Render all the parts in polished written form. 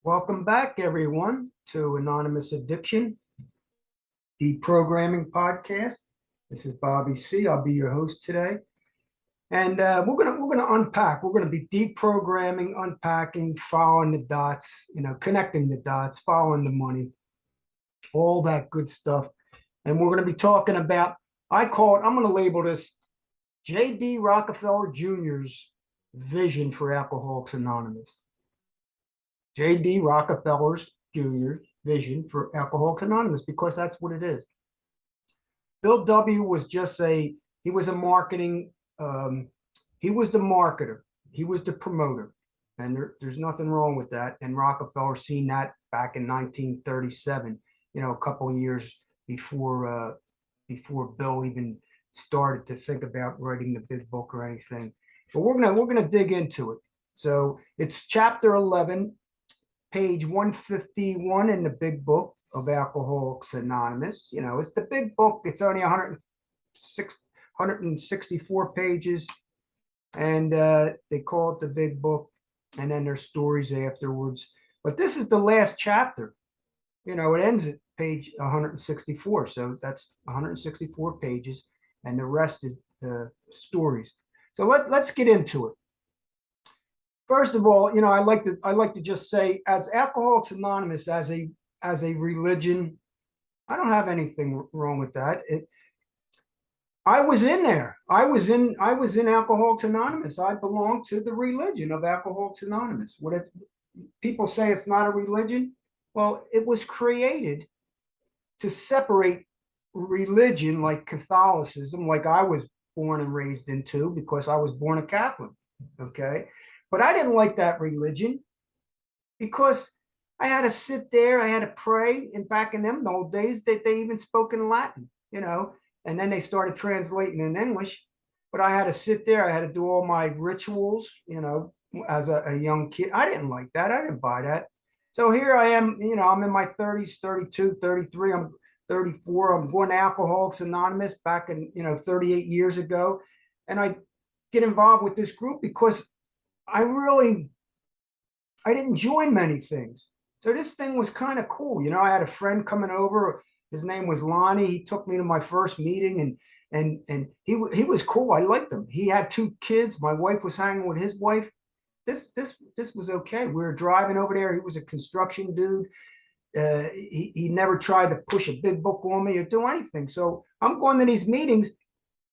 Welcome back, everyone, to Anonymous Addiction, the programming podcast. This is Bobby C. I'll be your host today, and we're gonna unpack. We're gonna be deprogramming, unpacking, following the dots. Connecting the dots, following the money, all that good stuff. And we're gonna be talking about. I call it. I'm gonna label this J.D. Rockefeller Jr.'s vision for Alcoholics Anonymous. J.D. Rockefeller's Jr.'s vision for Alcoholics Anonymous, because that's what it is. Bill W. was he was a marketing, he was the marketer, he was the promoter, and there's nothing wrong with that. And Rockefeller seen that back in 1937, a couple of years before Bill even started to think about writing the big book or anything. But we're gonna dig into it. So it's chapter 11, page 151 in the big book of Alcoholics Anonymous. It's the big book. It's only 164 pages, and they call it the big book, and then there's stories afterwards. But this is the last chapter. It ends at page 164, so that's 164 pages, and the rest is the stories. So let's get into it. First of all, I like to just say, as Alcoholics Anonymous, as a religion, I don't have anything wrong with that. I was in there. I was in Alcoholics Anonymous. I belong to the religion of Alcoholics Anonymous. People say it's not a religion? Well, it was created to separate religion, like Catholicism, like I was born and raised into, because I was born a Catholic. Okay. But I didn't like that religion, because I had to sit there, I had to pray. And back in them old days, they even spoke in Latin, and then they started translating in English. But I had to sit there, I had to do all my rituals, as a young kid. I didn't like that. I didn't buy that. So here I am, I'm in my 30s, 32, 33, I'm 34. I'm going to Alcoholics Anonymous back in, 38 years ago. And I get involved with this group because I didn't join many things. So this thing was kind of cool. I had a friend coming over. His name was Lonnie. He took me to my first meeting, and he was cool. I liked him. He had 2 kids. My wife was hanging with his wife. This was okay. We were driving over there. He was a construction dude. He never tried to push a big book on me or do anything. So I'm going to these meetings,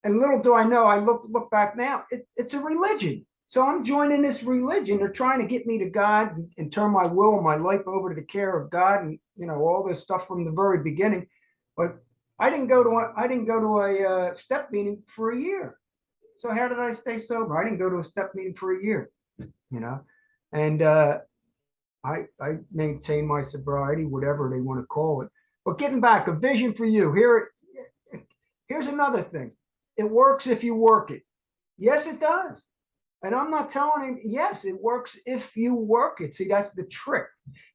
and little do I know, I look back now, it's a religion. So I'm joining this religion. They're trying to get me to God and turn my will and my life over to the care of God, and all this stuff from the very beginning. But I didn't go to a step meeting for a year. So how did I stay sober? I didn't go to a step meeting for a year, and I maintain my sobriety, whatever they want to call it. But getting back, a vision for you. Here's another thing. It works if you work it. Yes, it does. And I'm not telling him, yes, it works if you work it. See, that's the trick.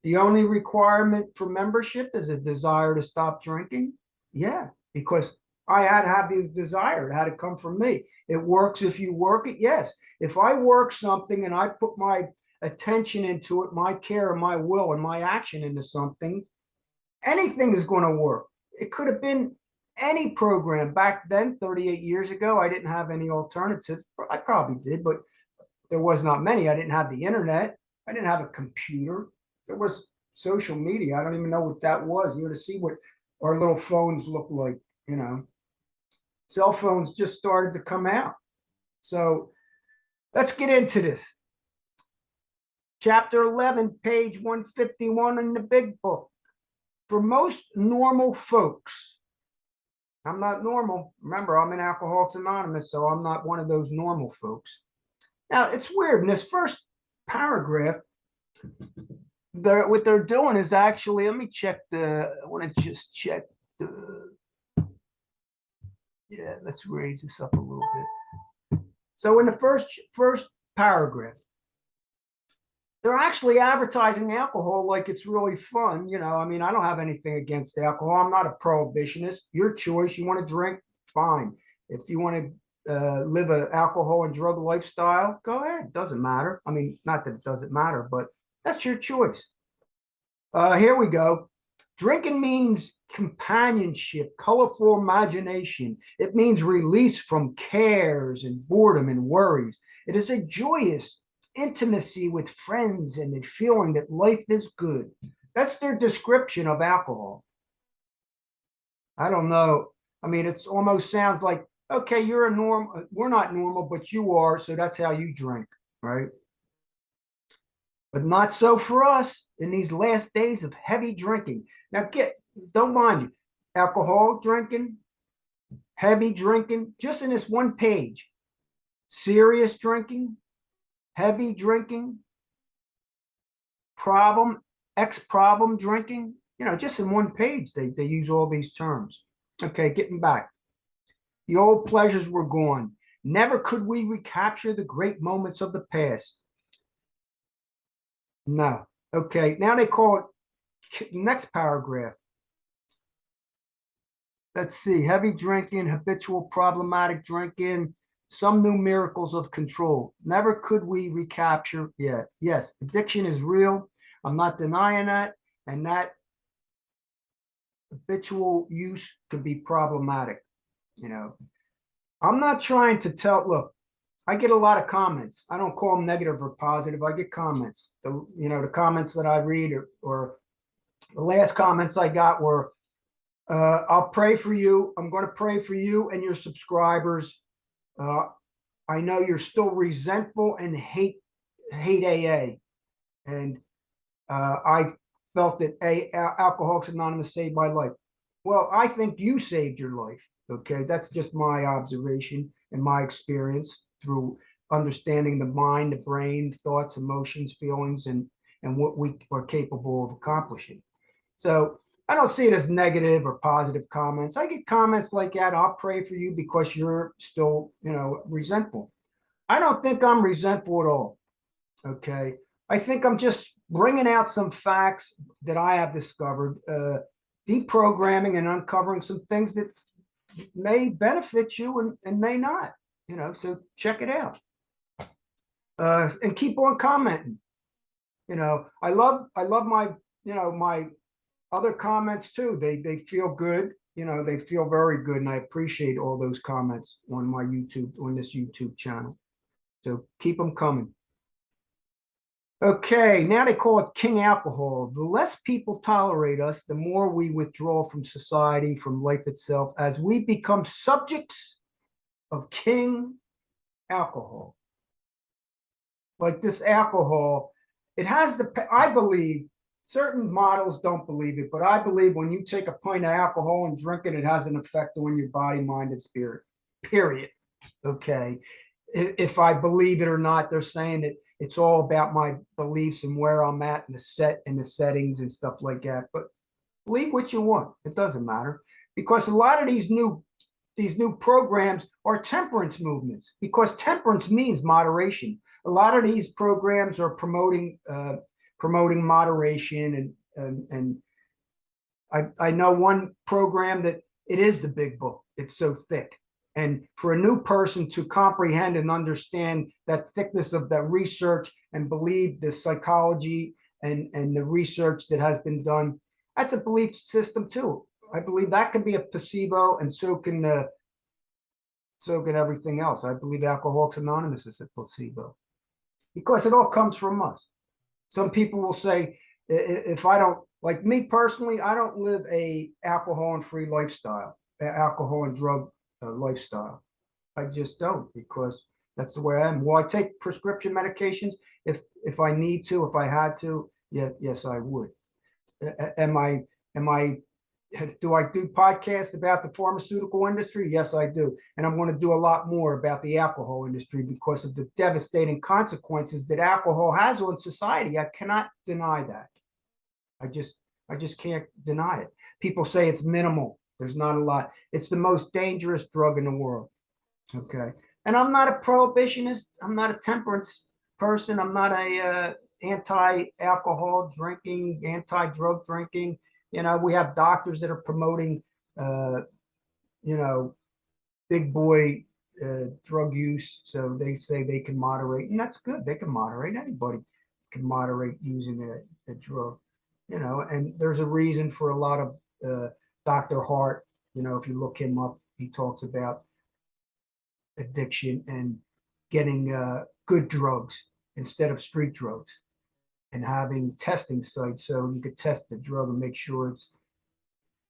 The only requirement for membership is a desire to stop drinking. Yeah, because I had to have this desire. It had to come from me. It works if you work it. Yes. If I work something and I put my attention into it, my care and my will and my action into something, anything is going to work. It could have been any program back then, 38 years ago. I didn't have any alternatives. I probably did, but there was not many. I didn't have the internet. I didn't have a computer. There was social media. I don't even know what that was. You had to see what our little phones look like. Cell phones just started to come out. So let's get into this. Chapter 11, page 151 in the big book. For most normal folks, I'm not normal. Remember, I'm in Alcoholics Anonymous, so I'm not one of those normal folks. Now, it's weird. In this first paragraph, what they're doing is actually, let me check I want to just check yeah, let's raise this up a little bit. So in the first paragraph, they're actually advertising alcohol like it's really fun. I don't have anything against alcohol. I'm not a prohibitionist. Your choice. You want to drink, fine. If you want to live an alcohol and drug lifestyle, go ahead. Doesn't matter. Not that it doesn't matter, but that's your choice. Here we go. Drinking means companionship, colorful imagination. It means release from cares and boredom and worries. It is a joyous intimacy with friends and a feeling that life is good. That's their description of alcohol. I don't know. I mean, it's almost sounds like, okay, you're a norm. We're not normal, but you are. So that's how you drink, right? But not so for us in these last days of heavy drinking. Now, don't mind you, alcohol drinking, heavy drinking, just in this one page, serious drinking, heavy drinking, problem, ex problem drinking, just in one page, they use all these terms. Okay, getting back. The old pleasures were gone. Never could we recapture the great moments of the past. No. Okay, now they call it, next paragraph. Let's see, heavy drinking, habitual problematic drinking, some new miracles of control. Never could we recapture yet. Yes, addiction is real. I'm not denying that. And that habitual use could be problematic. I'm not trying to look, I get a lot of comments. I don't call them negative or positive. I get comments. The comments that I read or the last comments I got were, I'll pray for you. I'm going to pray for you and your subscribers. I know you're still resentful and hate AA. And I felt that Alcoholics Anonymous saved my life. Well, I think you saved your life. Okay. That's just my observation and my experience through understanding the mind, the brain, thoughts, emotions, feelings, and what we are capable of accomplishing. So I don't see it as negative or positive comments. I get comments like that. I'll pray for you because you're still, resentful. I don't think I'm resentful at all. Okay. I think I'm just bringing out some facts that I have discovered, deprogramming and uncovering some things that may benefit you and may not, so check it out. And keep on commenting. I love my, my other comments too. They feel good. They feel very good. And I appreciate all those comments on this YouTube channel. So keep them coming. Okay, now they call it King Alcohol. The less people tolerate us, the more we withdraw from society, from life itself, as we become subjects of King Alcohol. Like this alcohol, it has I believe, certain models don't believe it, but I believe when you take a pint of alcohol and drink it, it has an effect on your body, mind, and spirit, period. Okay. If I believe it or not, they're saying that it's all about my beliefs and where I'm at and the settings and stuff like that. But believe what you want. It doesn't matter, because a lot of these new programs are temperance movements, because temperance means moderation. A lot of these programs are promoting moderation, and I know one program that it is the big book. It's so thick. And for a new person to comprehend and understand that thickness of that research and believe the psychology and the research that has been done, that's a belief system too. I believe that can be a placebo, and so can everything else. I believe Alcoholics Anonymous is a placebo, because it all comes from us. Some people will say, if I don't, like me personally, I don't live a alcohol and free lifestyle, alcohol and drug lifestyle. I just don't, because that's the way I am. Will I take prescription medications if I need to, if I had to? Yeah, yes, I would. Am I do I do podcasts about the pharmaceutical industry? Yes, I do. And I'm going to do a lot more about the alcohol industry because of the devastating consequences that alcohol has on society. I cannot deny that. I just can't deny it. People say it's minimal. There's not a lot. It's the most dangerous drug in the world. Okay. And I'm not a prohibitionist. I'm not a temperance person. I'm not a anti-alcohol drinking, anti-drug drinking. We have doctors that are promoting, big boy drug use. So they say they can moderate, and that's good. They can moderate. Anybody can moderate using a drug. And there's a reason for a lot of Dr. Hart. If you look him up, he talks about addiction and getting good drugs instead of street drugs, and having testing sites so you could test the drug and make sure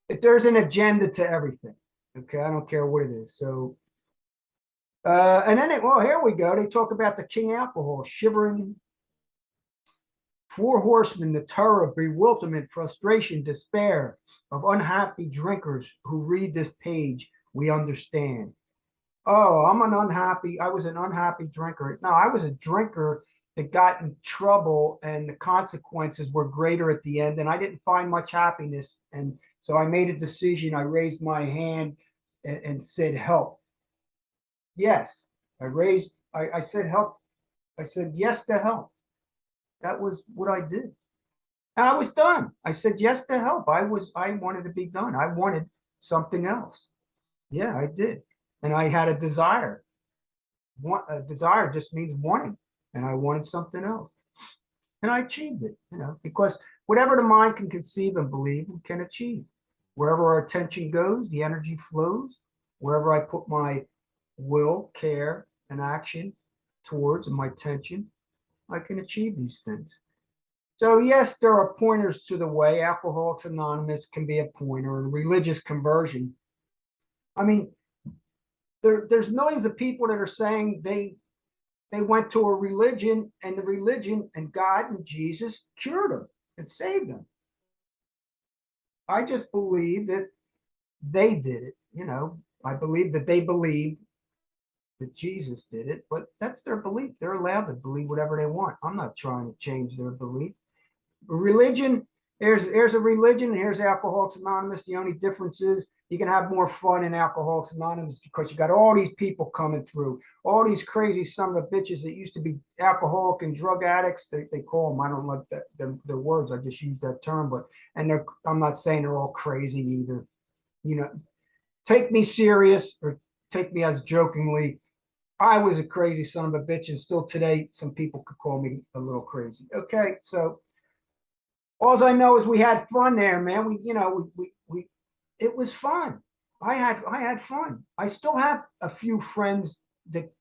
if there's an agenda to everything. Okay, I don't care what it is. So and then here we go. They talk about the king alcohol, shivering four horsemen, the terror, bewilderment, frustration, despair of unhappy drinkers who read this page. We understand. Oh, I was an unhappy drinker. No, I was a drinker that got in trouble, and the consequences were greater at the end, and I didn't find much happiness. And so I made a decision. I raised my hand and said, help. Yes, I said, help. I said, yes to help. That was what I did. And I was done. I said yes to help. I wanted to be done. I wanted something else. Yeah, I did. And I had a desire. A desire just means wanting. And I wanted something else. And I achieved it, because whatever the mind can conceive and believe, we can achieve. Wherever our attention goes, the energy flows. Wherever I put my will, care, and action towards, and my attention, I can achieve these things. So yes, there are pointers to the way. Alcoholics Anonymous can be a pointer, and religious conversion. I mean, there's millions of people that are saying they went to a religion, and the religion and God and Jesus cured them and saved them. I just believe that they did it. I believe that they believed that Jesus did it, but that's their belief. They're allowed to believe whatever they want. I'm not trying to change their belief. Religion, here's a religion, and here's Alcoholics Anonymous. The only difference is you can have more fun in Alcoholics Anonymous because you got all these people coming through, all these crazy son of bitches that used to be alcoholic and drug addicts. They call them. I don't like the words. I just use that term, but I'm not saying they're all crazy either. Take me serious or take me as jokingly. I was a crazy son of a bitch, and still today, some people could call me a little crazy. Okay, so all I know is we had fun there, man. It was fun. I had fun. I still have a few friends that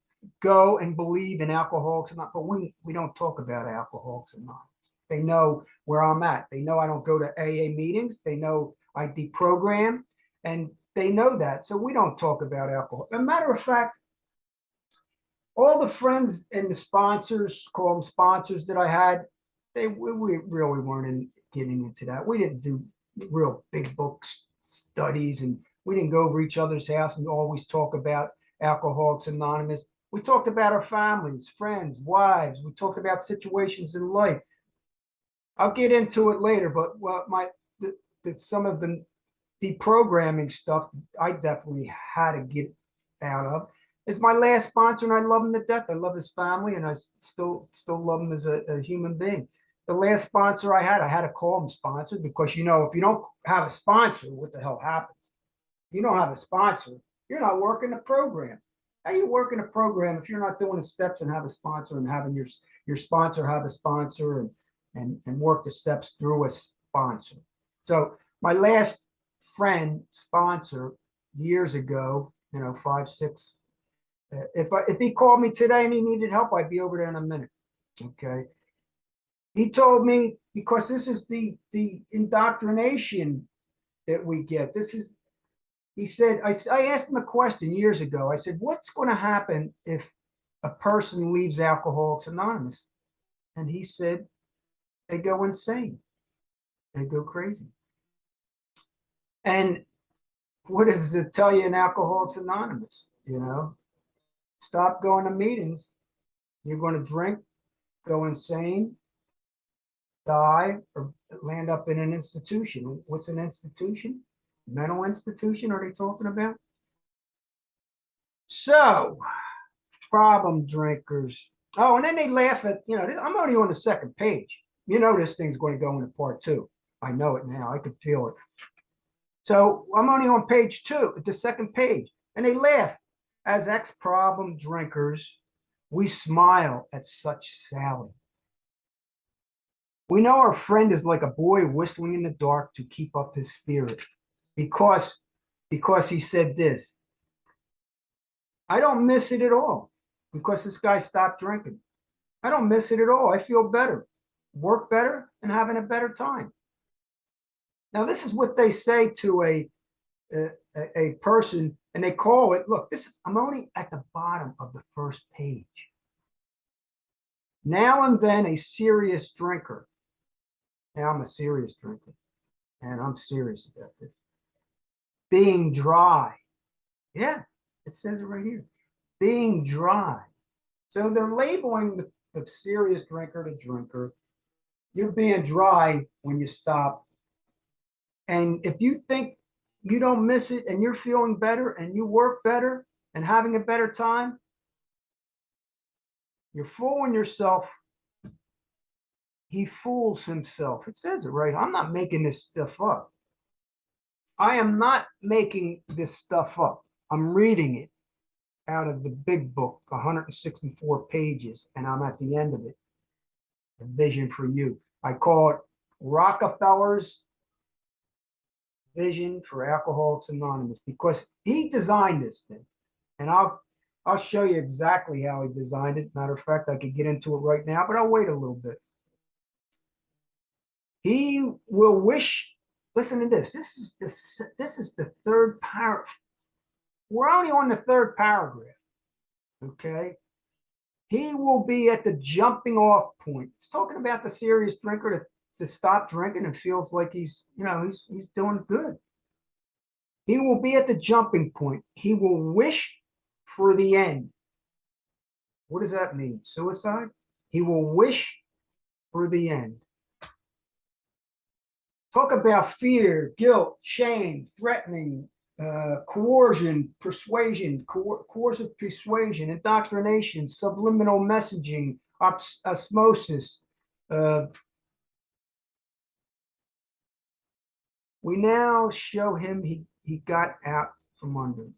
go and believe in Alcoholics Anonymous, but we don't talk about Alcoholics Anonymous. They know where I'm at. They know I don't go to AA meetings. They know I deprogram, and they know that. So we don't talk about alcohol. As a matter of fact, all the friends and the sponsors, call them sponsors, that I had, we really weren't getting into that. We didn't do real big book studies, and we didn't go over each other's house and always talk about Alcoholics Anonymous. We talked about our families, friends, wives. We talked about situations in life. I'll get into it later, but some of the deprogramming stuff I definitely had to get out of. Is my last sponsor, and I love him to death. I love his family, and I still love him as a human being. The last sponsor I had to call him sponsor, because if you don't have a sponsor, what the hell happens? If you don't have a sponsor, you're not working the program. How you working a program if you're not doing the steps and have a sponsor, and having your sponsor have a sponsor, and work the steps through a sponsor? So my last friend sponsor years ago, 5, 6. If he called me today and he needed help, I'd be over there in a minute. Okay. He told me, because this is the indoctrination that we get. He said, I asked him a question years ago. I said, what's going to happen if a person leaves Alcoholics Anonymous? And he said, they go insane. They go crazy. And what does it tell you in Alcoholics Anonymous? Stop going to meetings. You're going to drink, go insane, die, or land up in an institution. What's an institution? Mental institution are they talking about? So, problem drinkers. Oh, and then they laugh at, I'm only on the second page. This thing's going to go into part 2. I know it now. I can feel it. So I'm only on page 2, the second page. And they laugh. As ex-problem drinkers, we smile at such sally. We know our friend is like a boy whistling in the dark to keep up his spirit because, because he said this. I don't miss it at all because this guy stopped drinking. I don't miss it at all. I feel better, work better, and having a better time. Now, this is what they say to a person, and they call it, look, this is, I'm only at the bottom of the first page. Now and then a serious drinker. Now I'm a serious drinker, and I'm serious about this. Being dry. Yeah, it says it right here. Being dry. So they're labeling the serious drinker to drinker. You're being dry when you stop. And if you think you don't miss it and you're feeling better and you work better and having a better time, you're fooling yourself. He fools himself. It says it right. I'm not making this stuff up. I am not making this stuff up. I'm reading it out of the big book, 164 pages, and I'm at the end of it. The vision for you. I call it Rockefeller's vision for Alcoholics Anonymous because he designed this thing. And I'll show you exactly how he designed it. Matter of fact, I could get into it right now, but I'll wait a little bit. He will wish, listen to this. This is the third paragraph. We're only on the third paragraph. Okay. He will be at the jumping off point. It's talking about the serious drinker to stop drinking and feels like he's doing good. He will be at the jumping point. He will wish for the end. What does that mean? Suicide? He will wish for the end. Talk about fear, guilt, shame, threatening, coercion, persuasion, coercive persuasion, indoctrination, subliminal messaging, osmosis. We now show him he got out from under.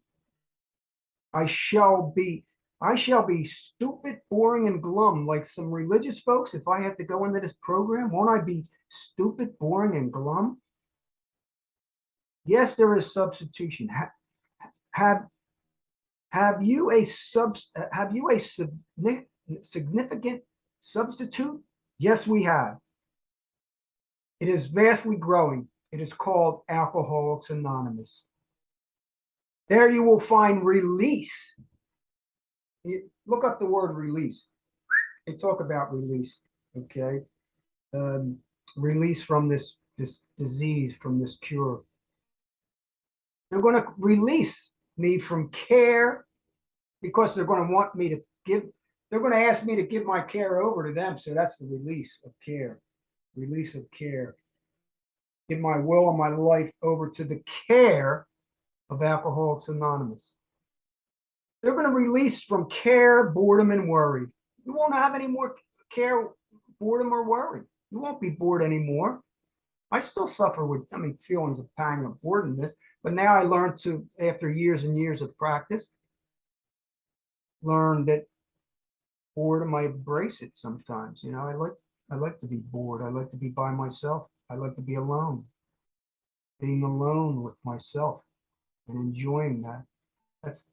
I shall be stupid, boring, and glum like some religious folks. If I have to go into this program, won't I be stupid, boring, and glum? Yes, there is substitution. Have you a significant substitute? Yes, we have. It is vastly growing. It is called Alcoholics Anonymous. There you will find release. You look up the word release. They talk about release, okay? Release from this disease, from this cure. They're going to release me from care because they're going to want me to they're going to ask me to give my care over to them. So that's the release of care. Release of care. Give my will and my life over to the care of Alcoholics Anonymous. They're going to release from care, boredom, and worry. You won't have any more care, boredom, or worry. You won't be bored anymore. I still suffer with, feelings of pang of boredom, but now I learned to, after years and years of practice, learn that boredom, I embrace it sometimes. I like to be bored. I like to be by myself. I like to be alone. Being alone with myself and enjoying that. It's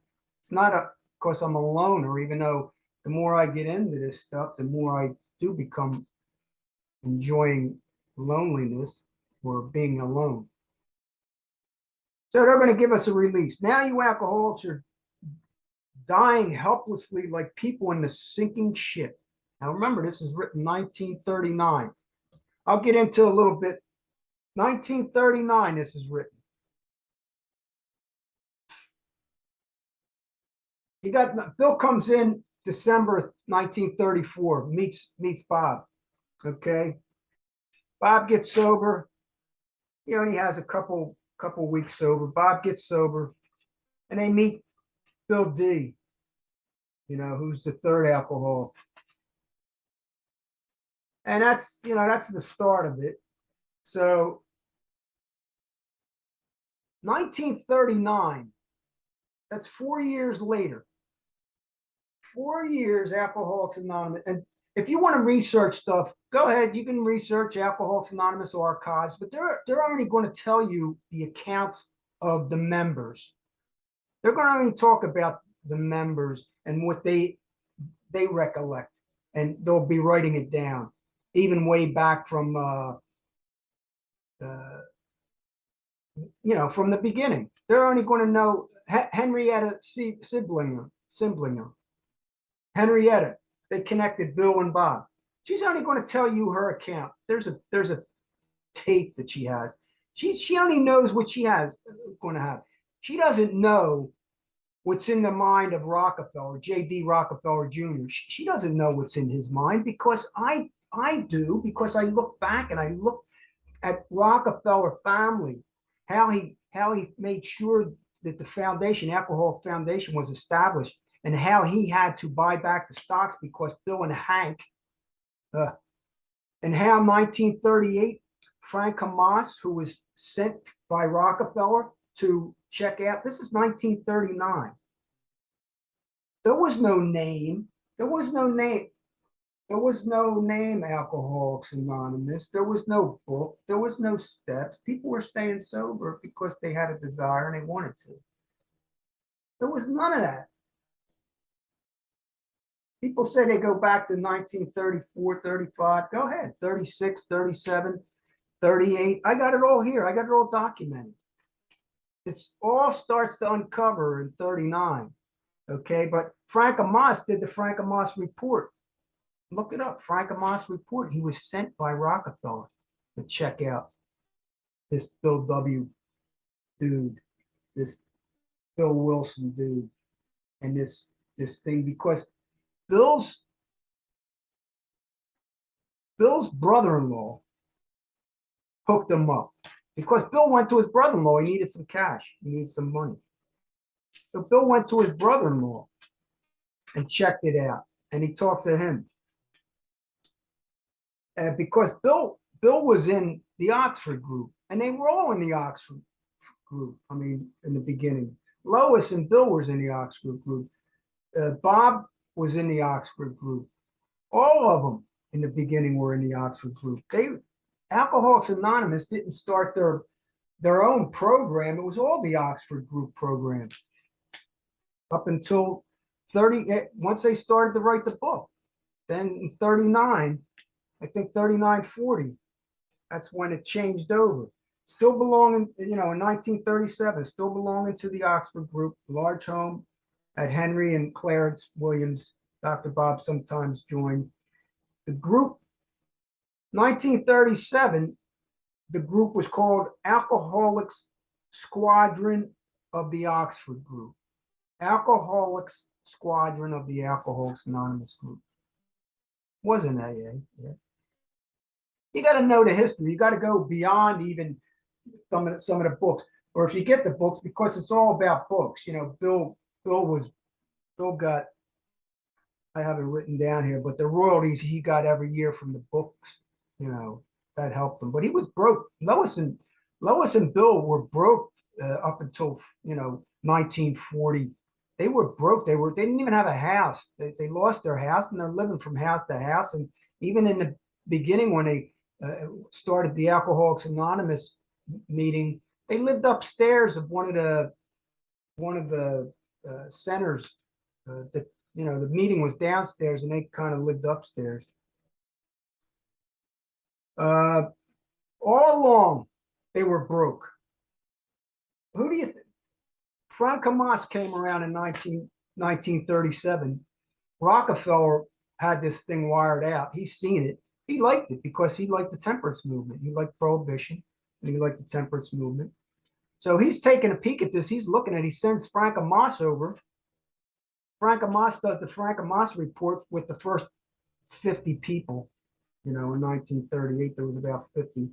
not because I'm a loner, even though the more I get into this stuff, the more I do become enjoying loneliness or being alone. So they're going to give us a release. Now you alcoholics are dying helplessly like people in the sinking ship. Now remember, this is written 1939. I'll get into a little bit. 1939, this is written. Bill comes in December 1934, meets Bob. Okay. Bob gets sober. He only has a couple weeks sober. Bob gets sober, and they meet Bill D, who's the third alcoholic. And that's the start of it. So 1939, that's 4 years later. 4 years, Alcoholics Anonymous. And if you want to research stuff, go ahead. You can research Alcoholics Anonymous archives, but they're only going to tell you the accounts of the members. They're going to only talk about the members and what they recollect, and they'll be writing it down, even way back from from the beginning. They're only going to know Henrietta Siblinger. Henrietta. They connected Bill and Bob. She's only going to tell you her account. There's a tape that she has. She only knows what she has going to have. She doesn't know what's in the mind of Rockefeller, J.D. Rockefeller Jr. She doesn't know what's in his mind, because I do, because I look back and I look at Rockefeller family, how he made sure that the foundation, Alcoholic Foundation, was established, and how he had to buy back the stocks because Bill and Hank, and how 1938, Frank Hamas, who was sent by Rockefeller to check out, this is 1939. There was no name. There was no name. There was no name Alcoholics Anonymous. There was no book. There was no steps. People were staying sober because they had a desire and they wanted to. There was none of that. People say they go back to 1934, 35. Go ahead. 36, 37, 38. I got it all here. I got it all documented. It's all starts to uncover in 39. Okay, but Frank Hamas did the Frank Hamas report. Look it up, Frank Hamas report. He was sent by Rockefeller to check out this Bill W. dude, this Bill Wilson dude, and this thing, because Bill's brother-in-law hooked him up, because Bill went to his brother-in-law. He needed some cash. He needed some money. So Bill went to his brother-in-law and checked it out, and he talked to him. Because Bill was in the Oxford group, and they were all in the Oxford group. I mean, in the beginning, Lois and Bill was in the Oxford group. Bob was in the Oxford group. All of them in the beginning were in the Oxford group. Alcoholics Anonymous didn't start their own program. It was all the Oxford group program up until 30. Once they started to write the book, then in 39. I think 39, 40, that's when it changed over. Still belonging, in 1937, still belonging to the Oxford group, large home at Henry and Clarence Williams. Dr. Bob sometimes joined the group. 1937, the group was called Alcoholics Squadron of the Oxford group. Alcoholics Squadron of the Alcoholics Anonymous group. Wasn't AA, yeah. You got to know the history. You got to go beyond even some of the books, or if you get the books, because it's all about books. Bill got, I have it written down here, but the royalties he got every year from the books, that helped him. But he was broke. Lois and Bill were broke up until 1940. They were broke. They didn't even have a house. They lost their house, and they're living from house to house. And even in the beginning, when they started the Alcoholics Anonymous meeting, they lived upstairs of one of the centers. The meeting was downstairs, and they kind of lived upstairs. All along, they were broke. Who do you think? Frank Hamas came around in 1937. Rockefeller had this thing wired out. He's seen it. He liked it because he liked the temperance movement. He liked prohibition, and he liked the temperance movement. So he's taking a peek at this. He's looking at it. He sends Frank Hamas over. Frank Hamas does the Frank Hamas report with the first 50 people. In 1938, there was about 50.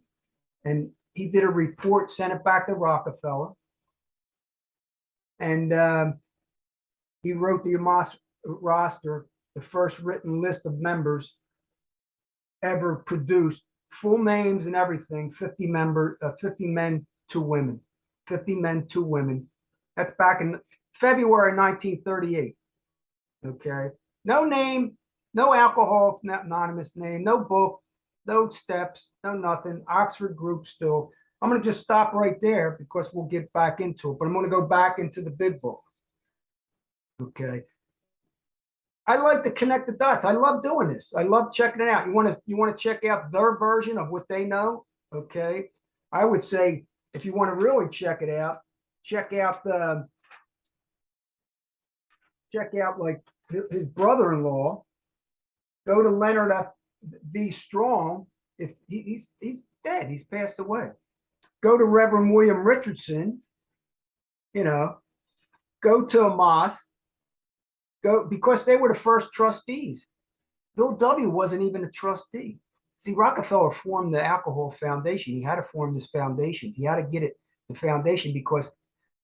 And he did a report, sent it back to Rockefeller. And he wrote the Hamas roster, the first written list of members ever produced, full names and everything, 50 men, 2 women. 50 men, 2 women. That's back in February 1938. Okay. No name, No Alcoholics Anonymous name, no book, no steps, no nothing. Oxford group still. I'm going to just stop right there because we'll get back into it. But I'm going to go back into the big book. Okay. I like to connect the dots. I love doing this. I love checking it out. You want to check out their version of what they know? Okay. I would say if you want to really check it out, check out like his brother-in-law. Go to Leonard F. V. Strong. If he's dead, he's passed away. Go to Reverend William Richardson. Go to Amos. Go, because they were the first trustees. Bill W. wasn't even a trustee. See, Rockefeller formed the Alcohol Foundation. He had to form this foundation. He had to get the foundation because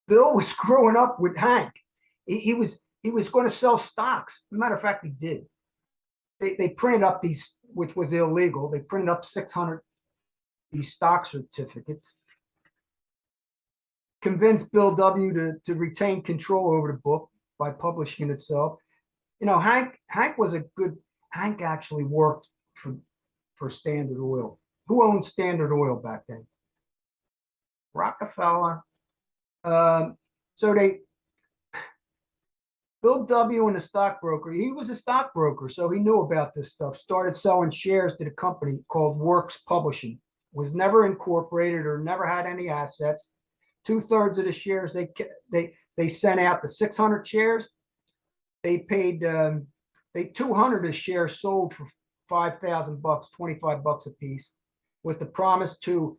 Bill was growing up with Hank. He was going to sell stocks. As a matter of fact, he did. They printed up these, which was illegal. They printed up 600 these stock certificates. Convinced Bill W. to retain control over the book by publishing it itself. Hank actually worked for Standard Oil. Who owned Standard Oil back then? Rockefeller. Bill W. and the stockbroker, he was a stockbroker, so he knew about this stuff, started selling shares to the company called Works Publishing. Was never incorporated or never had any assets. 2/3 of the shares they sent out, the 600 shares, they paid 200 of shares sold for $5,000, $25 a piece, with the promise to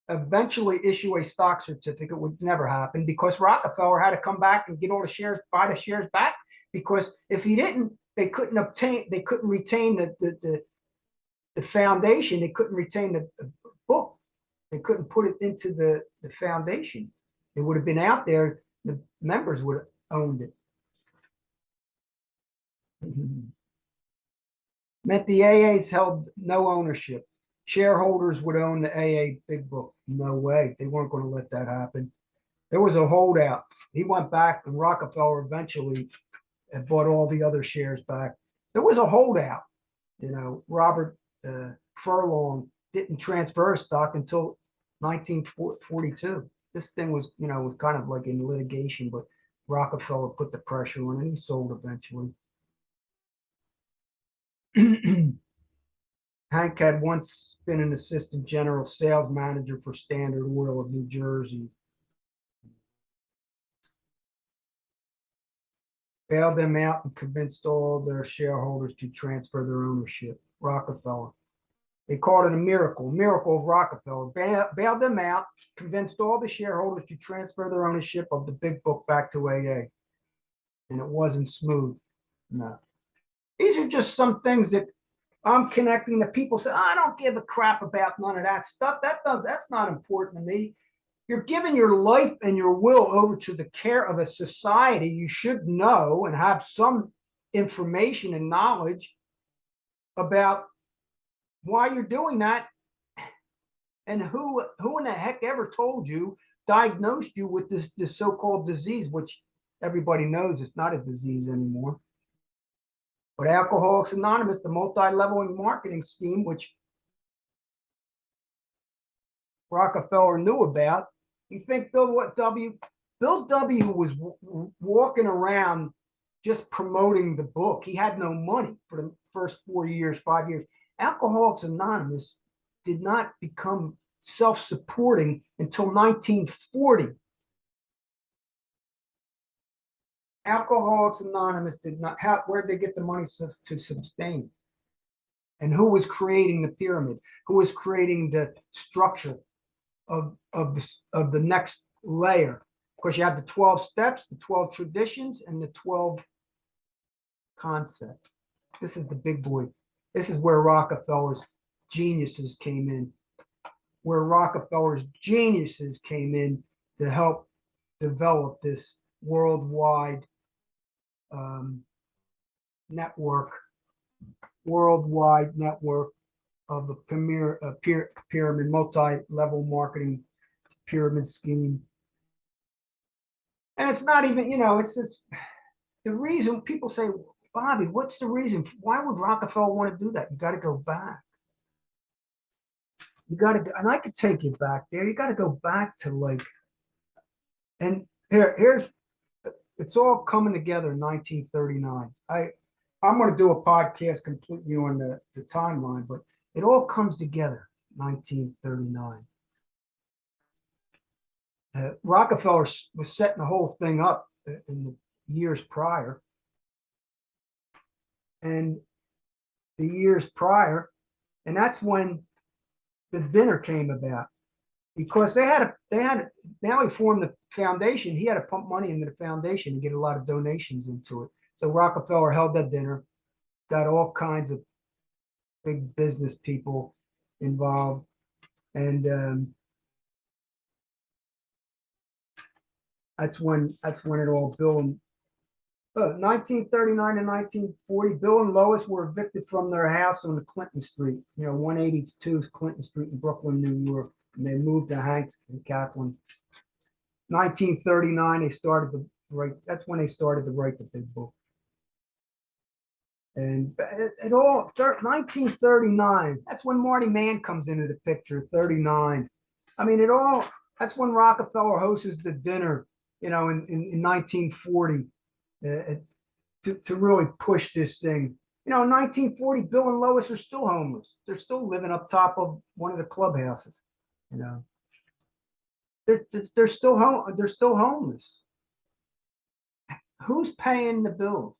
eventually issue a stock certificate, which never happened because Rockefeller had to come back and get all the shares, buy the shares back, because if he didn't, they couldn't retain the foundation. They couldn't retain the book. They couldn't put it into the foundation. It would have been out there. The members would have owned it. Meant the AAs held no ownership. Shareholders would own the AA big book. No way. They weren't going to let that happen. There was a holdout. He went back, and Rockefeller eventually bought all the other shares back. There was a holdout. Robert Furlong didn't transfer his stock until 1942. This thing was kind of like in litigation, but Rockefeller put the pressure on, and he sold eventually. Hank had once been an assistant general sales manager for Standard Oil of New Jersey. Bailed them out and convinced all their shareholders to transfer their ownership. Rockefeller. They called it a miracle of Rockefeller. Bailed them out, convinced all the shareholders to transfer their ownership of the big book back to AA. And it wasn't smooth. No. These are just some things that I'm connecting. The people say, I don't give a crap about none of that stuff. That's not important to me. You're giving your life and your will over to the care of a society. You should know and have some information and knowledge about why you're doing that, and who in the heck ever told you, diagnosed you with this so-called disease, which everybody knows it's not a disease anymore. But Alcoholics Anonymous, the multi-leveling marketing scheme, which Rockefeller knew about. You think Bill W. was walking around just promoting the book. He had no money for the first 4 years, 5 years. Alcoholics Anonymous did not become self-supporting until 1940. Alcoholics Anonymous did not have, where did they get the money to sustain? And who was creating the pyramid? Who was creating the structure of the next layer? Because you have the 12 steps, the 12 traditions, and the 12 concepts. This is the big boy. This is where Rockefeller's geniuses came in. Where Rockefeller's geniuses came in to help develop this worldwide network of a pyramid, multi-level marketing pyramid scheme. And it's not even, it's the reason people say, Bobby, what's the reason? Why would Rockefeller want to do that? You got to go back. You got to, and I could take you back there. You got to go back to like, and here's, it's all coming together in 1939. I'm going to do a podcast completely on the timeline, but it all comes together 1939. Rockefeller was setting the whole thing up in the years prior. And the years prior, and that's when the dinner came about, because now he formed the foundation. He had to pump money into the foundation and get a lot of donations into it. So Rockefeller held that dinner, got all kinds of big business people involved, and that's when it all built. 1939 and 1940, Bill and Lois were evicted from their house on the Clinton Street, 182 Clinton Street in Brooklyn, New York, and they moved to Hanks and Kaplan's. 1939, they started to write. That's when they started to write the big book. And it all 1939. That's when Marty Mann comes into the picture. 39. I mean, it all. That's when Rockefeller hosts the dinner, in 1940. To really push this thing. In 1940, Bill and Lois are still homeless. They're still living up top of one of the clubhouses. They're still home. They're still homeless. Who's paying the bills?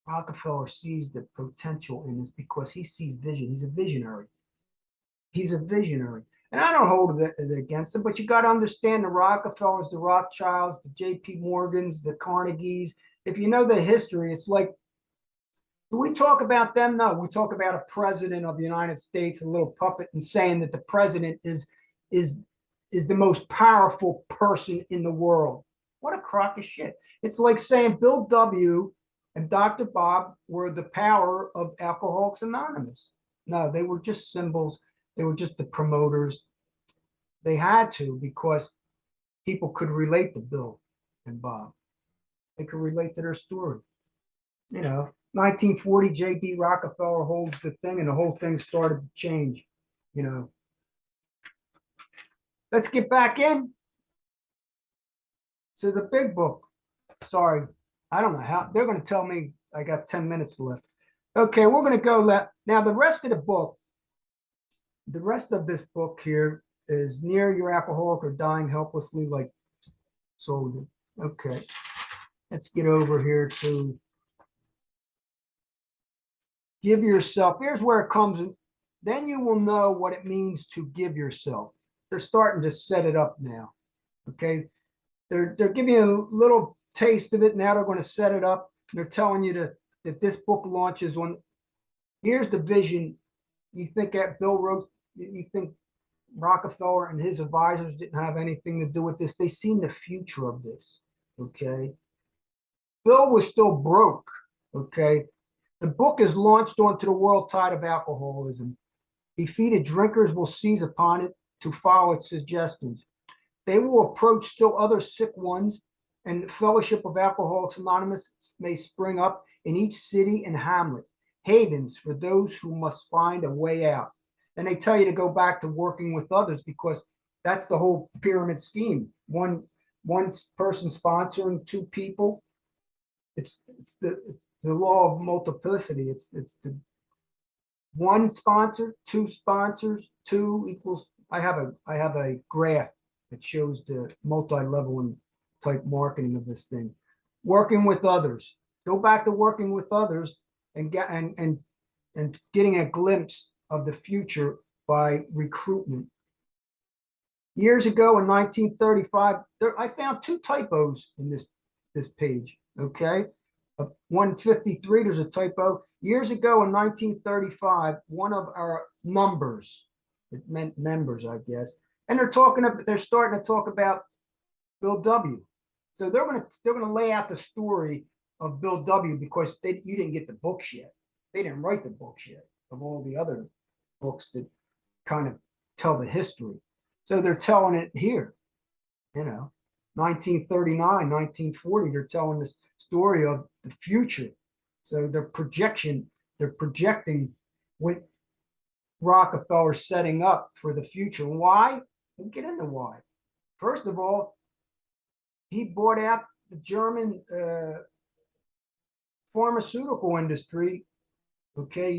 Rockefeller sees the potential in this because he sees vision. He's a visionary. He's a visionary. And I don't hold it against him, but you got to understand the Rockefellers, the Rothschilds, the J.P. Morgans, the Carnegies. If you know the history, it's like, do we talk about them? No, we talk about a president of the United States, a little puppet, and saying that the president is the most powerful person in the world. What a crock of shit. It's like saying Bill W. and Dr. Bob were the power of Alcoholics Anonymous. No, they were just symbols. They were just the promoters. They had to, because people could relate to Bill and Bob. They could relate to their story. 1940, J.D. Rockefeller holds the thing, and the whole thing started to change. Let's get back in. So the big book. Sorry, I don't know how they're going to tell me I got 10 minutes left. Okay, we're going to go now. The rest of the book. The rest of this book here is Near Your Alcoholic or Dying Helplessly Like Soldier. Okay, let's get over here to give yourself. Here's where it comes in. Then you will know what it means to give yourself. They're starting to set it up now. Okay, they're giving you a little taste of it. Now they're going to set it up. They're telling you that this book launches on. Here's the vision. You think that Bill wrote, you think Rockefeller and his advisors didn't have anything to do with this. They seen the future of this. Okay. Bill was still broke. Okay. The book is launched onto the world tide of alcoholism. Defeated drinkers will seize upon it to follow its suggestions. They will approach still other sick ones, and the fellowship of Alcoholics Anonymous may spring up in each city and hamlet. Havens for those who must find a way out. And they tell you to go back to working with others, because that's the whole pyramid scheme. One person sponsoring two people. It's the law of multiplicity. It's the one sponsor, two sponsors, two equals. I have a graph that shows the multi-level and type marketing of this thing. Working with others. Go back to working with others and getting a glimpse of the future by recruitment. Years ago in 1935, I found two typos in this page. Okay, 153. There's a typo. Years ago in 1935, one of our numbers, it meant members, I guess, and they're starting to talk about Bill W. So they're gonna lay out the story of Bill W. because you didn't get the books yet. They didn't write the books yet of all the other books that kind of tell the history. So they're telling it here, 1939, 1940, they're telling this story of the future. So they're projecting what Rockefeller's setting up for the future. Why? We'll get into why. First of all, he bought out the German pharmaceutical industry. Okay,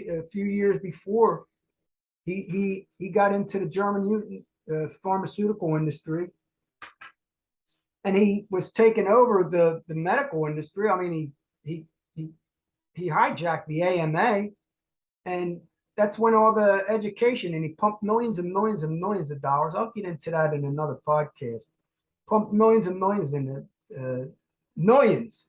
a few years before he got into the German pharmaceutical industry, and he was taking over the medical industry. I mean, he hijacked the AMA, and that's when all the education, and he pumped millions and millions and millions of dollars. I'll get into that in another podcast. Pumped millions and millions millions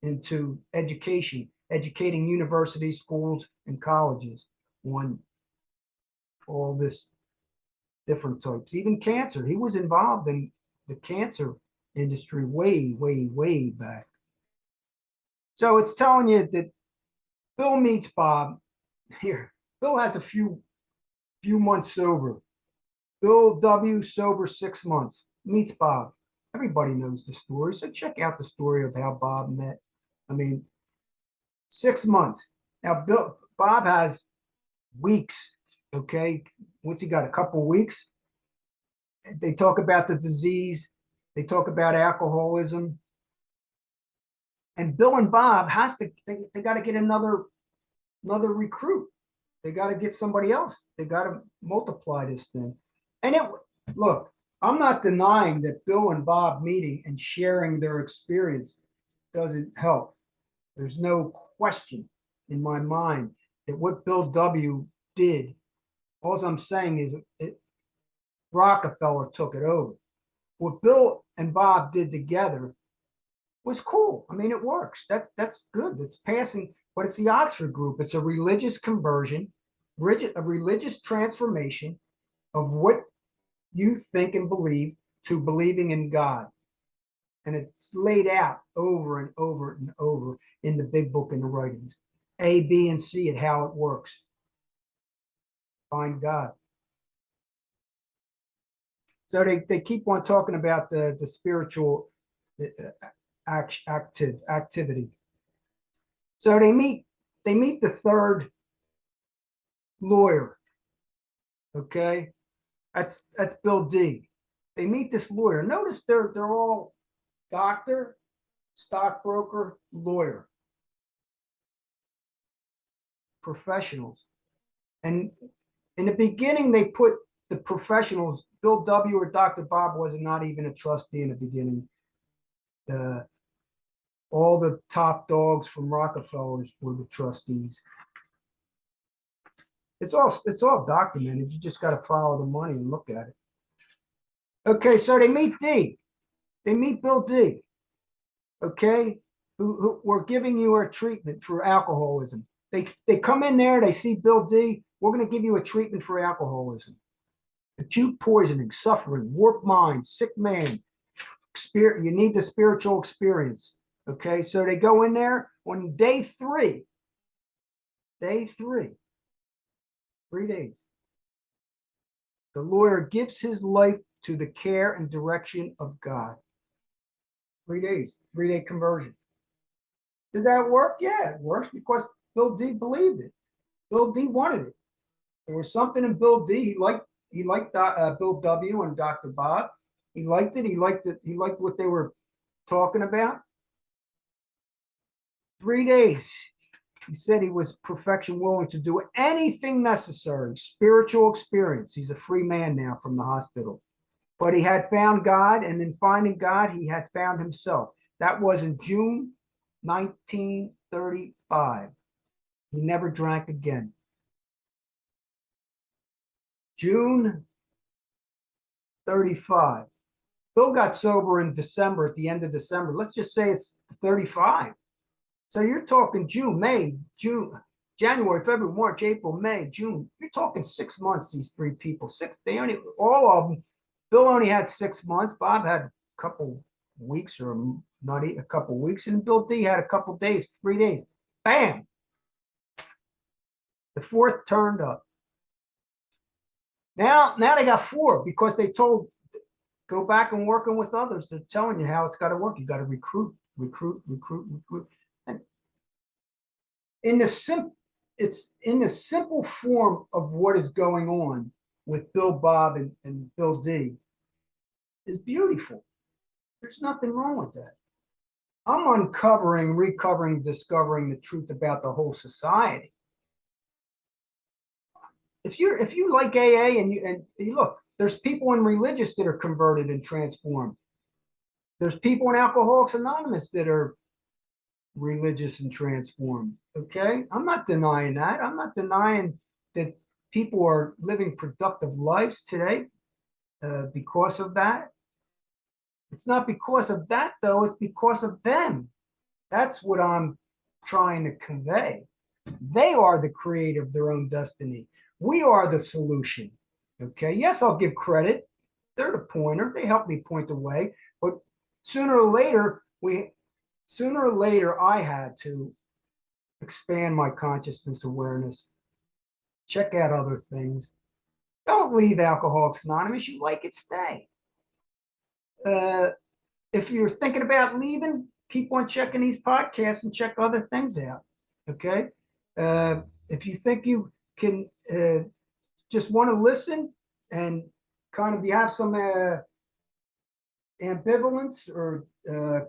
into education, educating universities, schools, and colleges on all this different types, even cancer. He was involved in the cancer industry way, way, way back. So it's telling you that Bill meets Bob here. Bill has a few months sober. Bill W. sober 6 months, meets Bob. Everybody knows the story. So check out the story of how Bob met. I mean, 6 months. Now, Bob has weeks. Okay. Once he got a couple weeks, they talk about the disease. They talk about alcoholism. And Bill and Bob they got to get another recruit. They got to get somebody else. They got to multiply this thing. And look, I'm not denying that Bill and Bob meeting and sharing their experience doesn't help. There's no question in my mind that what Bill W. did, all I'm saying is Rockefeller took it over. What Bill and Bob did together was cool. I mean, it works. That's good. It's passing, but it's the Oxford group. It's a religious conversion, a religious transformation of what you think and believe to believing in God. And it's laid out over and over and over in the big book and the writings. A, B, and C at how it works. Find God. So they keep on talking about the spiritual activity. So they meet the third lawyer. Okay, that's Bill D. They meet this lawyer. Notice they're all doctor, stockbroker, lawyer, professionals. And in the beginning, they put the professionals. Bill W. or Dr. Bob was not even a trustee in the beginning. All the top dogs from Rockefeller's were the trustees. It's all documented. You just got to follow the money and look at it. Okay, so they meet D. They meet Bill D. Okay, who were giving you a treatment for alcoholism. They come in there. They see Bill D. We're going to give you a treatment for alcoholism. Acute poisoning, suffering, warped mind, sick man. You need the spiritual experience. Okay, so they go in there on day 3. Day 3. 3 days. The lawyer gives his life to the care and direction of God. 3 days, 3-day conversion. Did that work? Yeah, it works because Bill D believed it. Bill D wanted it. There was something in Bill D. He liked Bill W. and Dr. Bob. He liked it. He liked what they were talking about. 3 days. He said he was perfection willing to do anything necessary. Spiritual experience. He's a free man now from the hospital. But he had found God, and in finding God, he had found himself. That was in June 1935. He never drank again. June 35. Bill got sober in December, at the end of December. Let's just say it's 35. So you're talking January, February, March, April, May, June. You're talking 6 months, these 3 people. All of them. Bill only had 6 months. Bob had a couple weeks, or not a couple weeks. And Bill D had a couple days, 3 days. Bam. The 4th turned up. Now they got 4 because they told go back and working with others. They're telling you how it's got to work. You got to recruit, recruit, recruit, recruit. And in the it's in the simple form of what is going on with Bill Bob and Bill D is beautiful. There's nothing wrong with that. I'm uncovering, recovering, discovering the truth about the whole society. If you like AA and you look, there's people in religious that are converted and transformed. There's people in Alcoholics Anonymous that are religious and transformed. Okay, I'm not denying that. I'm not denying that people are living productive lives today because of that. It's not because of that, though. It's because of them. That's what I'm trying to convey. They are the creator of their own destiny. We are the solution. Okay. Yes, I'll give credit. They're the pointer. They help me point the way. But sooner or later, I had to expand my consciousness awareness, check out other things. Don't leave Alcoholics Anonymous. You like it, stay. If you're thinking about leaving, keep on checking these podcasts and check other things out. Okay. If you think you can just want to listen and kind of have some ambivalence or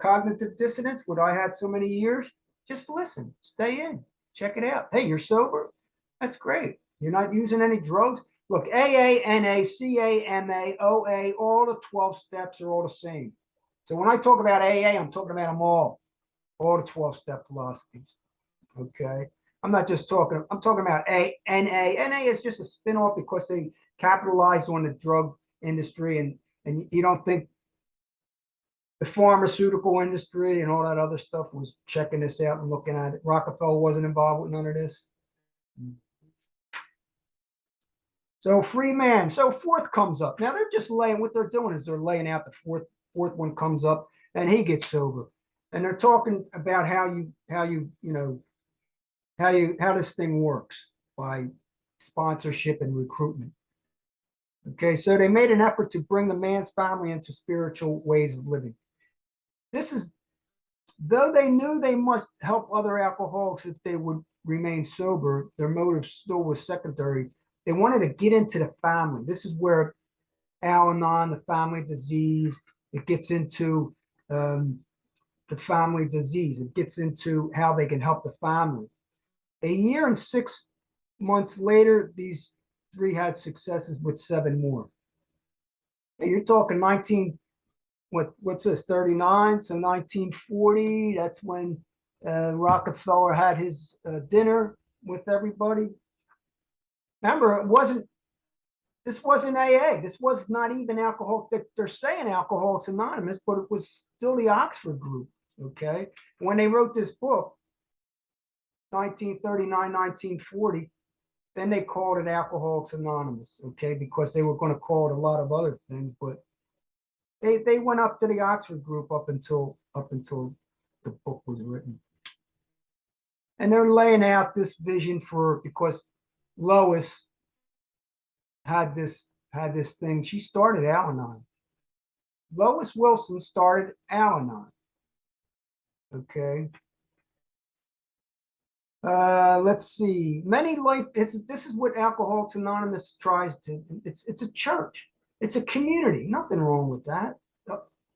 cognitive dissonance, what I had so many years, just listen, stay in, check it out. Hey, you're sober? That's great. You're not using any drugs? Look, AA, NA, CA, MA, OA, all the 12 steps are all the same. So when I talk about AA, I'm talking about them all the 12-step philosophies. Okay. I'm not just talking, I'm talking about NA. NA is just a spin-off because they capitalized on the drug industry, and you don't think the pharmaceutical industry and all that other stuff was checking this out and looking at it. Rockefeller wasn't involved with none of this. So free man. So fourth comes up. Now they're just laying, what they're doing is they're laying out the fourth one comes up and he gets sober. And they're talking about how this thing works by sponsorship and recruitment. Okay, so they made an effort to bring the man's family into spiritual ways of living. This is, though they knew they must help other alcoholics if they would remain sober, their motive still was secondary. They wanted to get into the family. This is where Al-Anon, the family disease, it gets into the family disease. It gets into how they can help the family. A year and 6 months later, these three had successes with 7 more. And you're talking 19, what's this, 39? So 1940, that's when Rockefeller had his dinner with everybody. Remember, this wasn't AA. This was not even alcohol. They're saying Alcoholics Anonymous, but it was still the Oxford group. Okay. When they wrote this book, 1939, 1940, then they called it Alcoholics Anonymous. Okay. Because they were going to call it a lot of other things, but they went up to the Oxford group up until the book was written. And they're laying out this vision because Lois had this thing. She started Al-Anon. Lois Wilson started Al-Anon. Okay. Let's see. Many life. This is what Alcoholics Anonymous tries to. It's a church. It's a community. Nothing wrong with that.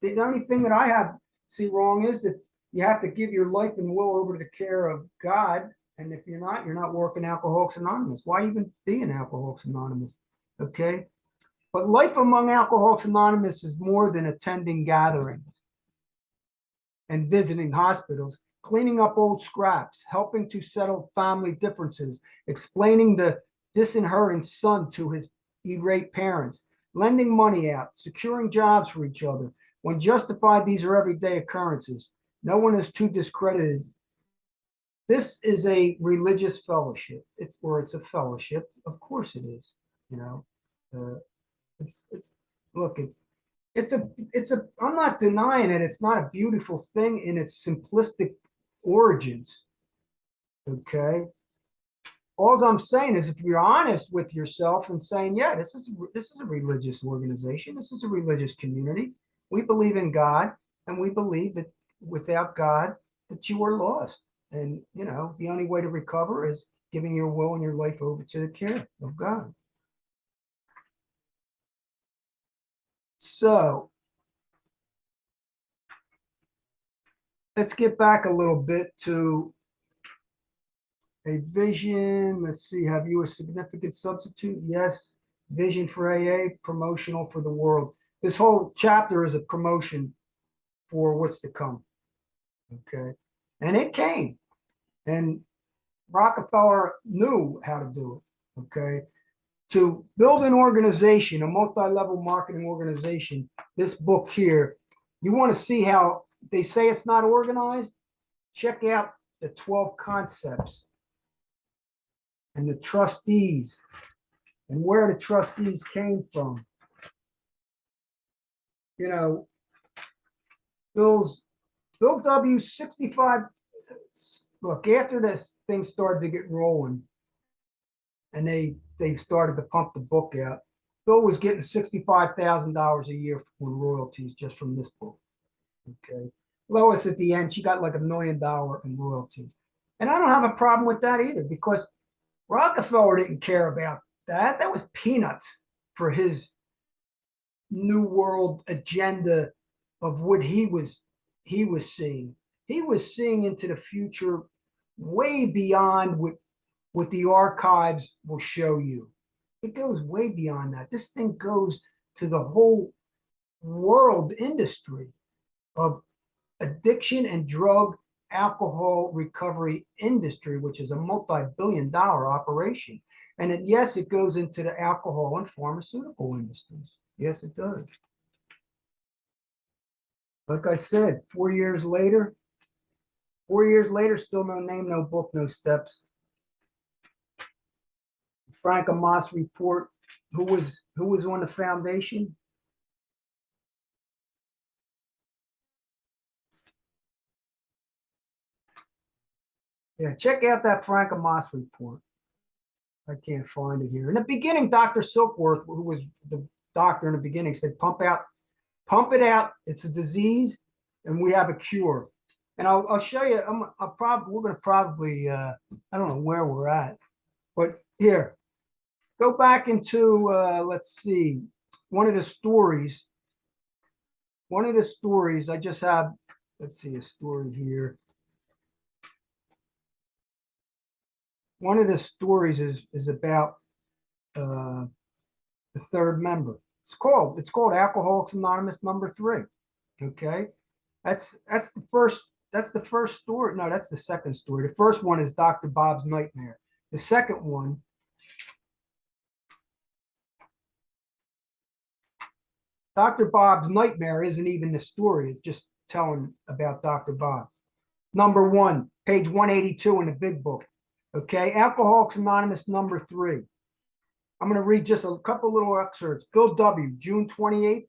The only thing that I see wrong is that you have to give your life and will over to the care of God. And if you're not working Alcoholics Anonymous. Why even be in Alcoholics Anonymous? Okay. But life among Alcoholics Anonymous is more than attending gatherings and visiting hospitals, cleaning up old scraps, helping to settle family differences, explaining the disinherited son to his irate parents, lending money out, securing jobs for each other. When justified, these are everyday occurrences. No one is too discredited. This is a religious fellowship. It's a fellowship. Of course it is. I'm not denying it. It's not a beautiful thing in its simplistic origins. Okay. All I'm saying is if you're honest with yourself and saying, yeah, this is a religious organization, this is a religious community. We believe in God, and we believe that without God, that you are lost. And the only way to recover is giving your will and your life over to the care of God. So let's get back a little bit to a vision. Let's see. Have you a significant substitute? Yes. Vision for AA, promotional for the world. This whole chapter is a promotion for what's to come. Okay. And it came. And Rockefeller knew how to do it. Okay. To build an organization, a multi-level marketing organization, this book here, you want to see how they say it's not organized? Check out the 12 concepts and the trustees and where the trustees came from. Bill W. 65. Look, after this thing started to get rolling and they started to pump the book out, Bill was getting $65,000 a year in royalties just from this book. Okay. Lois at the end, she got like $1 million in royalties. And I don't have a problem with that either, because Rockefeller didn't care about that. That was peanuts for his new world agenda of what he was seeing. He was seeing into the future way beyond what the archives will show you. It goes way beyond that. This thing goes to the whole world industry of addiction and drug alcohol recovery industry, which is a multi-billion-dollar operation. And yes, it goes into the alcohol and pharmaceutical industries. Yes, it does. Like I said, 4 years later, still no name, no book, no steps. Frank Amos report, who was on the foundation? Yeah, check out that Frank Amos report. I can't find it here. In the beginning, Dr. Silkworth, who was the doctor in the beginning, said, pump it out. It's a disease, and we have a cure. And I'll show you. We're going to probably, I don't know where we're at, but here, go back into, let's see, one of the stories. I just have, let's see, a story here. One of the stories is about the third member. It's called Alcoholics Anonymous #3. Okay, that's the first story. No, that's the second story. The first one is Dr. Bob's Nightmare. The second one, Dr. Bob's Nightmare, isn't even the story. It's just telling about Dr. Bob. Number 1, page 182 in the big book. Okay, Alcoholics Anonymous #3. I'm going to read just a couple little excerpts. Bill W., June 28th,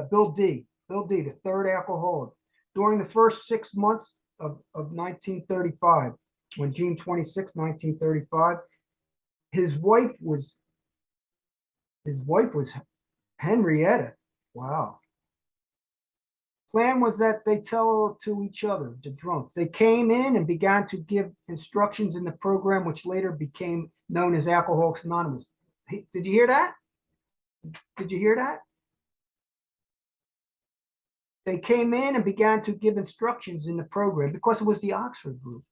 Bill D., the third alcoholic. During the first 6 months of 1935, when June 26, 1935, his wife was Henrietta. Wow. Plan was that they tell to each other, the drunks. They came in and began to give instructions in the program, which later became known as Alcoholics Anonymous. Did you hear that? Did you hear that? They came in and began to give instructions in the program because it was the Oxford group,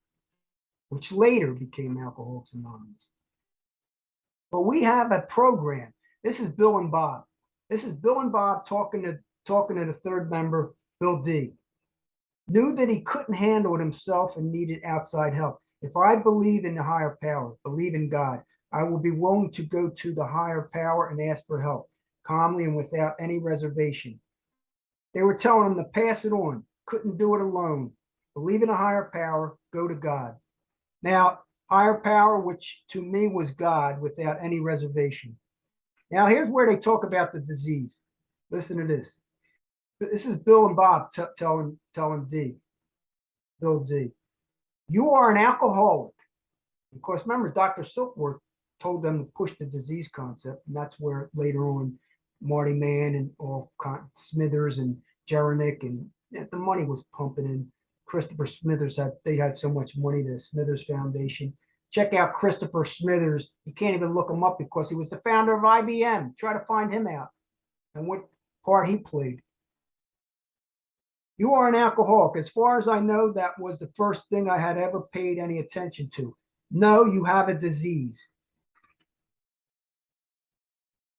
which later became Alcoholics Anonymous. But we have a program. This is Bill and Bob. This is Bill and Bob talking to the third member, Bill D. Knew that he couldn't handle it himself and needed outside help. If I believe in the higher power, believe in God, I will be willing to go to the higher power and ask for help, calmly and without any reservation. They were telling him to pass it on, couldn't do it alone. Believe in a higher power, go to God. Now, higher power, which to me was God, without any reservation. Now, here's where they talk about the disease. Listen to this. This is Bill and Bob telling Bill D. You are an alcoholic. Because remember, Dr. Silkworth told them to push the disease concept, and that's where later on Marty Mann and all Smithers and Jelinek and the money was pumping in. Christopher Smithers had so much money, the Smithers Foundation. Check out Christopher Smithers. You can't even look him up because he was the founder of IBM. Try to find him out and what part he played. You are an alcoholic. As far as I know, that was the first thing I had ever paid any attention to. No, you have a disease.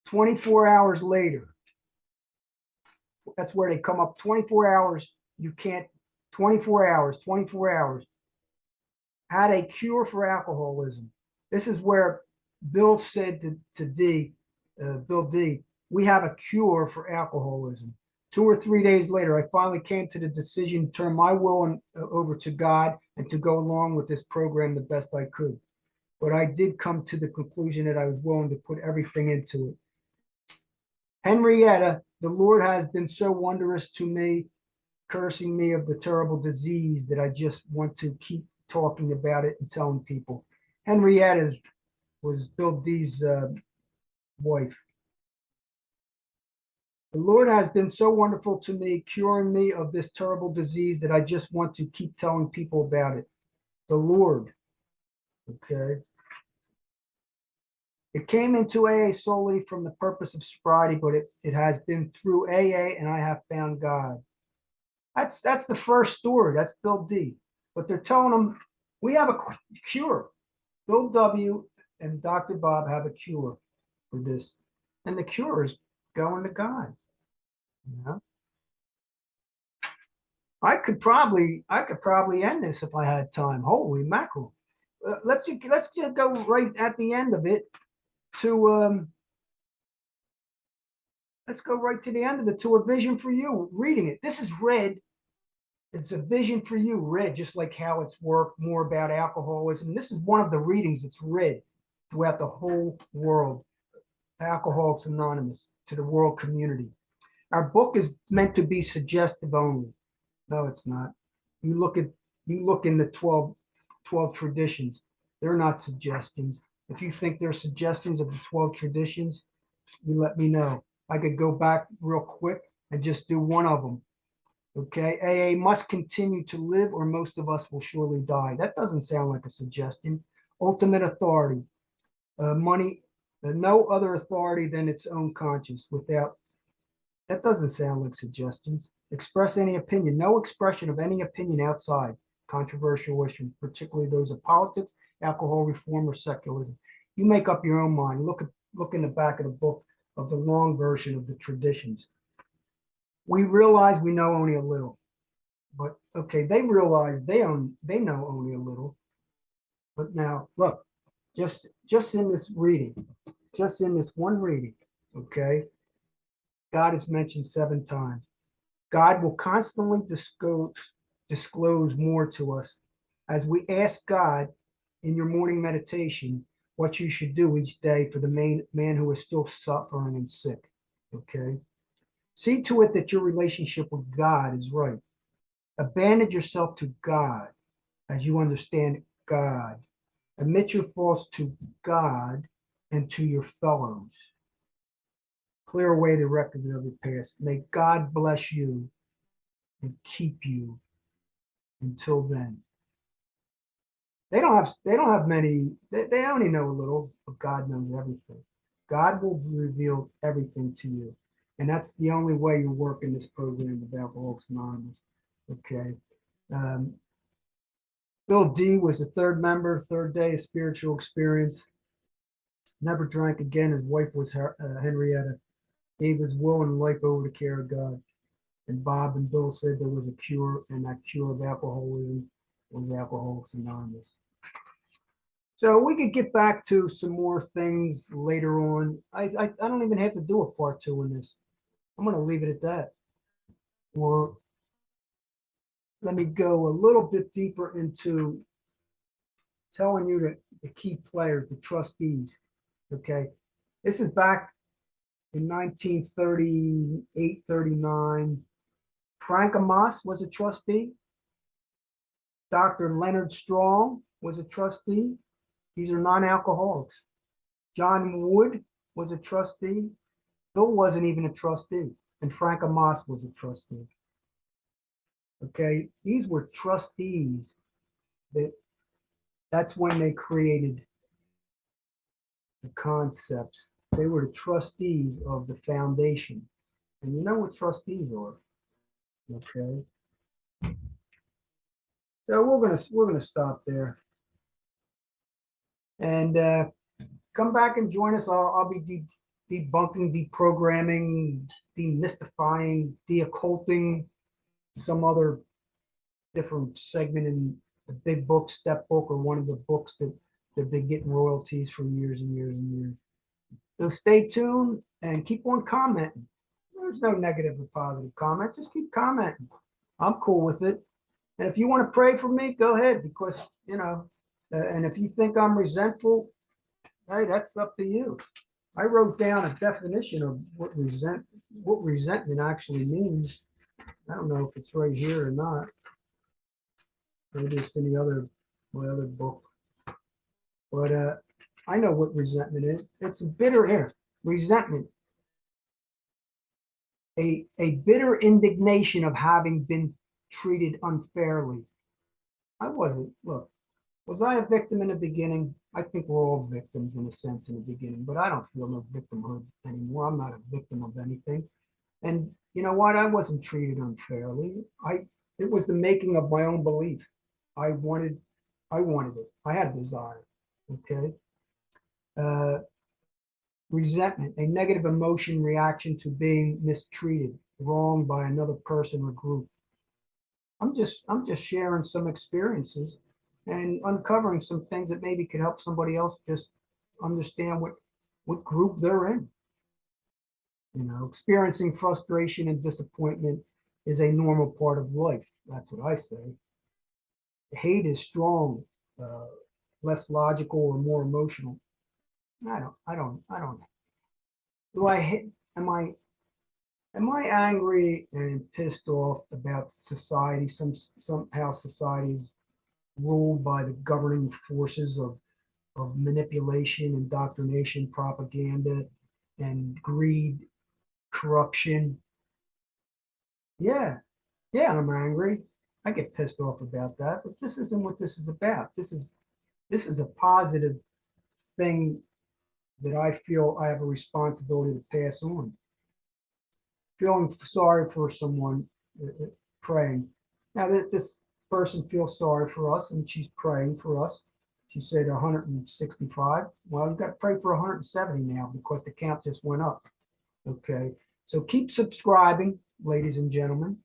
24 hours later, that's where they come up. 24 hours, you can't, 24 hours. Had a cure for alcoholism. This is where Bill said to Bill D, we have a cure for alcoholism. 2 or 3 days later, I finally came to the decision to turn my will over to God and to go along with this program the best I could. But I did come to the conclusion that I was willing to put everything into it. Henrietta, the Lord has been so wondrous to me, cursing me of the terrible disease that I just want to keep talking about it and telling people. Henrietta was Bill D's wife. The Lord has been so wonderful to me, curing me of this terrible disease that I just want to keep telling people about it. The Lord, okay? It came into AA solely from the purpose of sobriety, but it has been through AA and I have found God. That's the first story. That's Bill D. But they're telling them, we have a cure. Bill W. and Dr. Bob have a cure for this. And the cure is going to God. You know? I could probably end this if I had time. Holy mackerel. Let's just go right at the end of it to let's go right to the end of it to a vision for you. Reading it. This is read. It's a vision for you, read, just like how it's worked more about alcoholism. This is one of the readings that's read throughout the whole world. Alcoholics Anonymous to the world community. Our book is meant to be suggestive only. No, it's not. You look in the 12 traditions. They're not suggestions. If you think they're suggestions of the 12 traditions, you let me know. I could go back real quick and just do one of them. Okay, AA must continue to live or most of us will surely die. That doesn't sound like a suggestion. Ultimate authority. Money, no other authority than its own conscience. That doesn't sound like suggestions. Express any opinion. No expression of any opinion outside controversial issues, particularly those of politics, alcohol reform, or secularism. You make up your own mind. Look in the back of the book of the long version of the traditions. We realize we know only a little, but okay, they realize they know only a little. But now look, just in this reading, just in this one reading, okay, God is mentioned 7 times. God will constantly disclose more to us as we ask God in your morning meditation what you should do each day for the man who is still suffering and sick. Okay. See to it that your relationship with God is right. Abandon yourself to God as you understand God. Admit your faults to God and to your fellows. Clear away the record of your past. May God bless you and keep you until then. They don't have many, they only know a little, but God knows everything. God will reveal everything to you. And that's the only way you work in this program of Alcoholics Anonymous. Okay. Bill D was the 3rd member, 3rd day of spiritual experience. Never drank again. His wife was Henrietta. Gave his will and life over to care of God. And Bob and Bill said there was a cure, and that cure of alcoholism was Alcoholics Anonymous. So we could get back to some more things later on. I don't even have to do a part 2 in this. I'm going to leave it at that. Or let me go a little bit deeper into telling you the key players, the trustees. Okay. This is back in 1938, 39. Frank Amos was a trustee. Dr. Leonard Strong was a trustee. These are non-alcoholics. John Wood was a trustee. Bill wasn't even a trustee. And Frank Amos was a trustee. Okay, these were trustees. That's when they created the concepts. They were the trustees of the foundation. And you know what trustees are. Okay. So we're gonna stop there. And come back and join us. I'll be debunking, deprogramming, demystifying, deocculting some other different segment in the big book, step book, or one of the books that they've been getting royalties for years and years and years. So stay tuned and keep on commenting. There's no negative or positive comment. Just keep commenting. I'm cool with it. And if you want to pray for me, go ahead, because, you know, and if you think I'm resentful, hey, that's up to you. I wrote down a definition of what resentment actually means. I don't know if it's right here or not. Maybe it's in my other book. But I know what resentment is. It's a bitter air. Resentment. A bitter indignation of having been treated unfairly. I wasn't. Look, was I a victim in the beginning? I think we're all victims in a sense in the beginning, but I don't feel no victimhood anymore. I'm not a victim of anything. And you know what? I wasn't treated unfairly. It was the making of my own belief. I wanted it. I had a desire. Okay. Resentment, a negative emotion reaction to being mistreated, wronged by another person or group. I'm just sharing some experiences and uncovering some things that maybe could help somebody else just understand what group they're in. You know, experiencing frustration and disappointment is a normal part of life. That's what I say. Hate is strong, less logical or more emotional. I don't. Do I hate? Am I angry and pissed off about society? Somehow society is ruled by the governing forces of manipulation, indoctrination, propaganda, and greed, corruption. Yeah, I'm angry. I get pissed off about that, but this isn't what this is about. This is a positive thing that I feel I have a responsibility to pass on. Feeling sorry for someone, praying. Now that this person feels sorry for us and she's praying for us. She said 165. Well, you've got to pray for 170 now because the count just went up. Okay. So keep subscribing, ladies and gentlemen.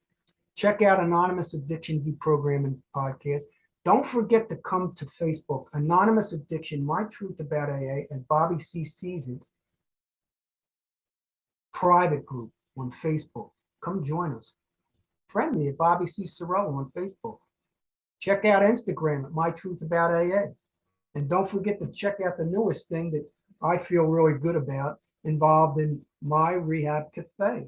Check out Anonymous Addiction Deprogramming Podcast. Don't forget to come to Facebook, Anonymous Addiction, My Truth About AA, as Bobby C sees it. Private group on Facebook. Come join us. Friend me at Bobby C. Cirillo on Facebook. Check out Instagram at My Truth About AA. And don't forget to check out the newest thing that I feel really good about, involved in My Rehab Cafe,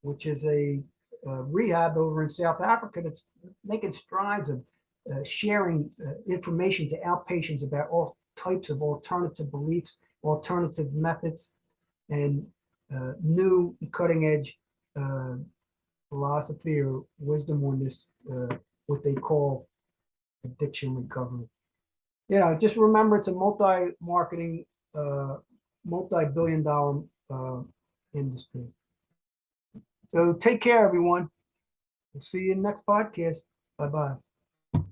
which is a rehab over in South Africa that's making strides of sharing information to outpatients about all types of alternative beliefs, alternative methods, and new cutting edge philosophy or wisdom on this, what they call addiction recovery. You know, just remember it's a multi-marketing, multi-billion-dollar industry. So take care, everyone. We'll see you in the next podcast. Bye-bye.